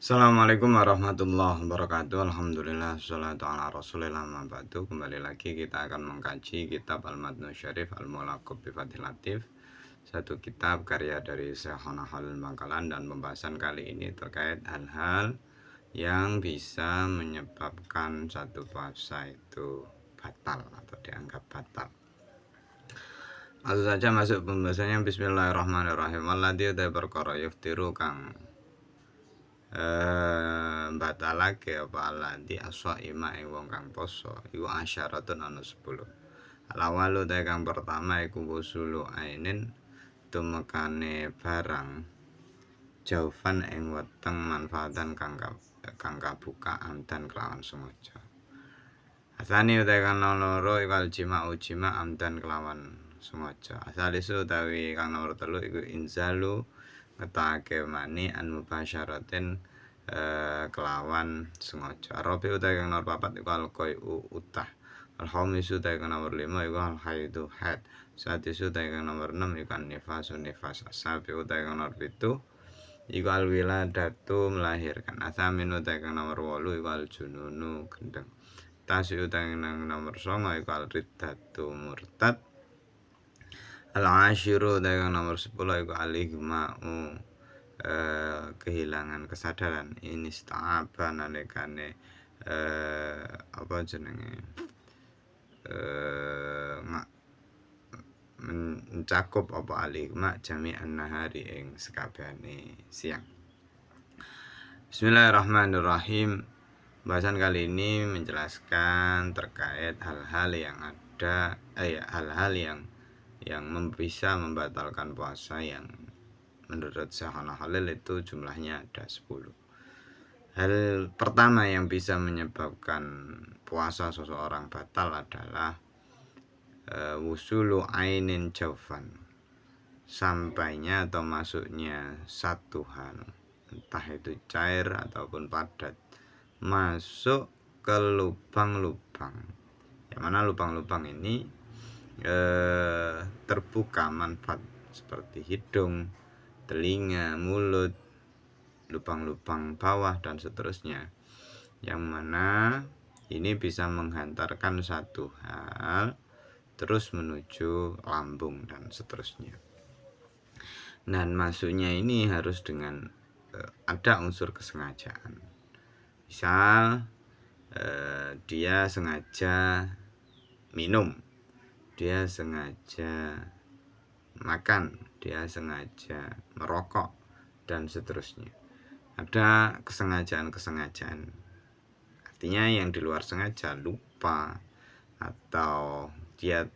Assalamualaikum warahmatullahi wabarakatuh. Alhamdulillah, sholatu ala rasulillah, ma ba'du. Kembali lagi kita akan mengkaji kitab Al-Matnu Syarif Al-Mulaqab bi Fathil Latif, satu kitab karya dari Syekhona Khalil Bangkalan, dan pembahasan kali ini terkait hal-hal yang bisa menyebabkan satu puasa itu batal atau dianggap batal. Langsung saja masuk pembahasannya. Bismillahirrahmanirrahim. Walladzi ta perkara yuftiru kang batalake apa alladzi as-shaima ing wong kang poso iku asyaratun ana 10. Alawalu ta kang pertama iku wusulu ainin tumekane barang jaufan ing weteng manfaatan kang kabuka amdan kelawan sengaja. Asani utawi kang loro iku aljima ujima amdan kelawan sengaja. Asalisu utawi kang nomor 3 iku inzalu ngetake mani an mubasyaratin kelawan sengaja. Arabi utawi kang nomor 4 iku alqoi utah. Al-khamisu utawi kang nomor 5 iku al-haidu haid. Sadisu utawi kang nomor 6 iku nifasun nifas. Asabi utawi kang nomor 7 iku al-wiladatu melahirkan. Asamin utawi kang nomor 8 iku al-jununu gendeng. Tasi utawi kang nomor 9 iku al-riddatu murtad. Al-ashiru utawi kang nomor 10 iku al-igma'u kehilangan kesadaran. Ini ista'aba nalikane apa jenenge mencakup apa al-igma' jami'an nahari ing sekabehane siang. Bismillahirrahmanirrahim. Bahasan kali ini menjelaskan terkait hal-hal yang ada hal-hal yang bisa membatalkan puasa yang menurut Syekhona Khalil itu jumlahnya ada 10. Hal pertama yang bisa menyebabkan puasa seseorang batal adalah wusulu ainin jaufan, sampainya atau masuknya satu hal, entah itu cair ataupun padat, masuk ke lubang-lubang. Yang mana lubang-lubang ini terbuka manfaat seperti hidung, telinga, mulut, lubang-lubang bawah dan seterusnya, yang mana ini bisa menghantarkan satu hal terus menuju lambung dan seterusnya. Dan masuknya ini harus dengan ada unsur kesengajaan. Misal dia sengaja minum, dia sengaja makan, dia sengaja merokok dan seterusnya. Ada kesengajaan-kesengajaan. Artinya yang di luar sengaja, lupa, atau dia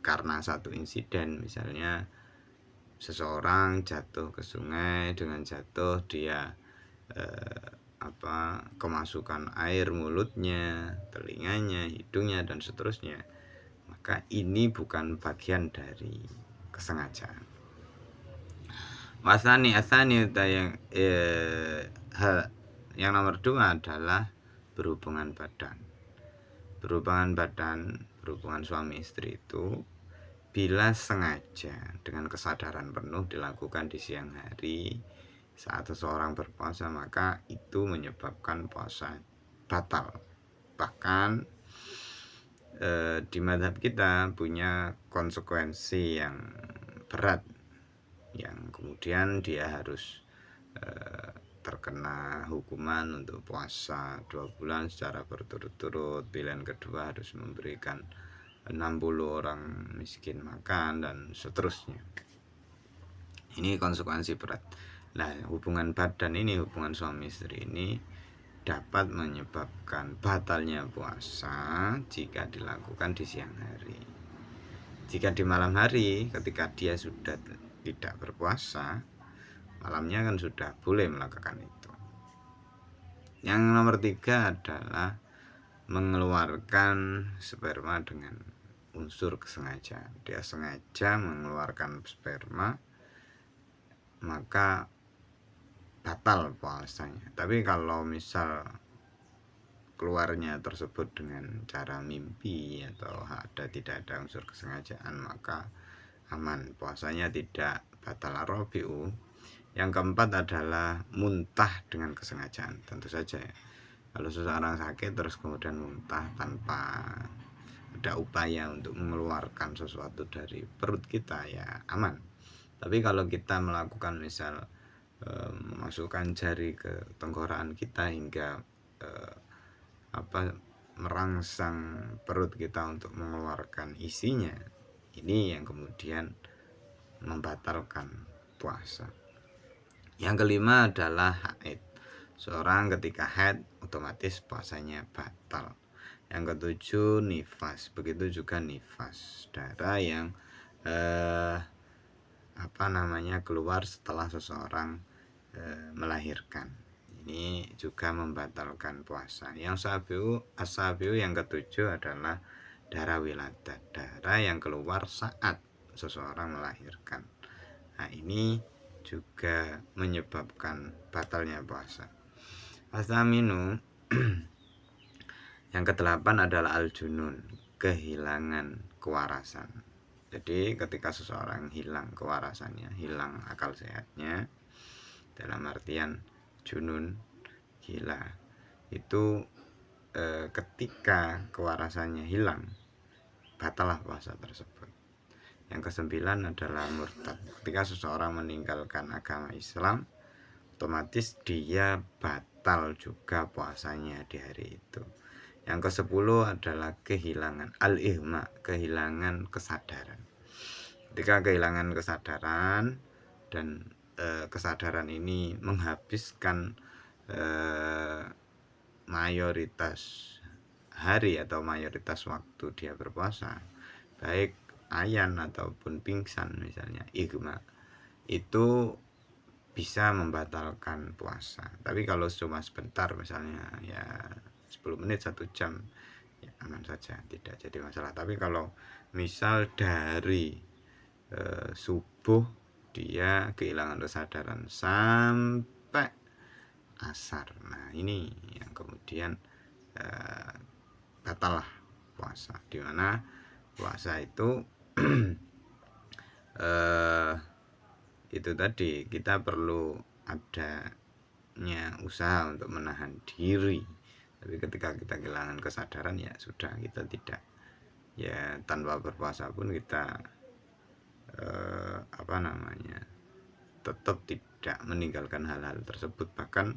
karena satu insiden, misalnya seseorang jatuh ke sungai, dengan jatuh dia kemasukan air mulutnya, telinganya, hidungnya dan seterusnya, maka ini bukan bagian dari kesengajaan. Asani yang nomor 2 adalah berhubungan badan. Berhubungan suami istri itu bila sengaja dengan kesadaran penuh dilakukan di siang hari saat seseorang berpuasa, maka itu menyebabkan puasa batal. Bahkan di mazhab kita punya konsekuensi yang berat, yang kemudian dia harus terkena hukuman untuk puasa 2 bulan secara berturut-turut. Pilihan kedua harus memberikan 60 orang miskin makan dan seterusnya. Ini konsekuensi berat. Nah, hubungan badan ini, hubungan suami istri ini dapat menyebabkan batalnya puasa jika dilakukan di siang hari. Jika di malam hari ketika dia sudah tidak berpuasa, malamnya kan sudah boleh melakukan itu. Yang nomor 3 adalah mengeluarkan sperma dengan unsur kesengajaan. Dia sengaja mengeluarkan sperma, maka batal puasanya. Tapi kalau misal keluarnya tersebut dengan cara mimpi atau tidak ada unsur kesengajaan, maka aman, puasanya tidak batal. Arabi'u Yang keempat adalah muntah dengan kesengajaan. Tentu saja ya, kalau seseorang sakit terus kemudian muntah tanpa ada upaya untuk mengeluarkan sesuatu dari perut kita, ya aman. Tapi kalau kita melakukan misal memasukkan jari ke tenggorokan kita hingga merangsang perut kita untuk mengeluarkan isinya, ini yang kemudian membatalkan puasa. Yang kelima adalah haid. Seorang ketika haid otomatis puasanya batal. Yang ketujuh nifas, begitu juga nifas, darah yang keluar setelah seseorang melahirkan. Ini juga membatalkan puasa. Yang asabiu yang ketujuh adalah darah wiladat, darah yang keluar saat seseorang melahirkan. Nah, ini juga menyebabkan batalnya puasa. Asaminu yang kedelapan adalah al-junun, kehilangan kewarasan. Jadi ketika seseorang hilang kewarasannya, hilang akal sehatnya, dalam artian junun, gila, itu ketika kewarasannya hilang, batallah puasa tersebut. Yang kesembilan adalah murtad. Ketika seseorang meninggalkan agama Islam, otomatis dia batal juga puasanya di hari itu. Yang kesepuluh adalah kehilangan al-ihma, kehilangan kesadaran. Ketika kehilangan kesadaran dan kesadaran ini menghabiskan mayoritas hari atau mayoritas waktu dia berpuasa, baik ayan ataupun pingsan misalnya, igma, itu bisa membatalkan puasa. Tapi kalau cuma sebentar misalnya ya 10 menit 1 jam ya aman saja, tidak jadi masalah. Tapi kalau misal dari subuh dia kehilangan kesadaran sampai asar, nah ini yang kemudian batal lah puasa. Dimana puasa itu itu tadi kita perlu adanya usaha untuk menahan diri. Tapi ketika kita kehilangan kesadaran ya sudah, kita tidak, ya tanpa berpuasa pun kita tetap tidak meninggalkan hal-hal tersebut. Bahkan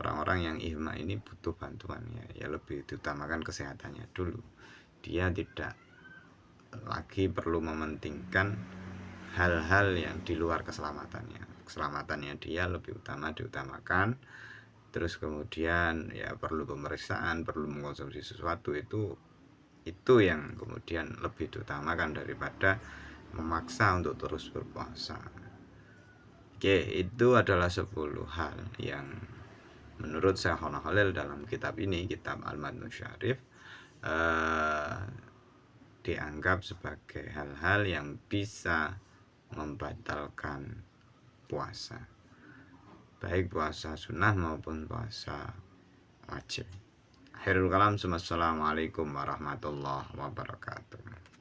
orang-orang yang ihma ini butuh bantuan, ya lebih diutamakan kesehatannya dulu. Dia tidak lagi perlu mementingkan hal-hal yang di luar keselamatannya dia lebih diutamakan. Terus kemudian ya perlu pemeriksaan, perlu mengkonsumsi sesuatu, itu yang kemudian lebih diutamakan daripada memaksa untuk terus berpuasa. Oke, itu adalah 10 hal yang menurut Syekhona Khalil dalam kitab ini, kitab Al-Matnu Syarif, dianggap sebagai hal-hal yang bisa membatalkan puasa, baik puasa sunnah maupun puasa wajib. Akhirul kalam, assalamualaikum warahmatullahi wabarakatuh.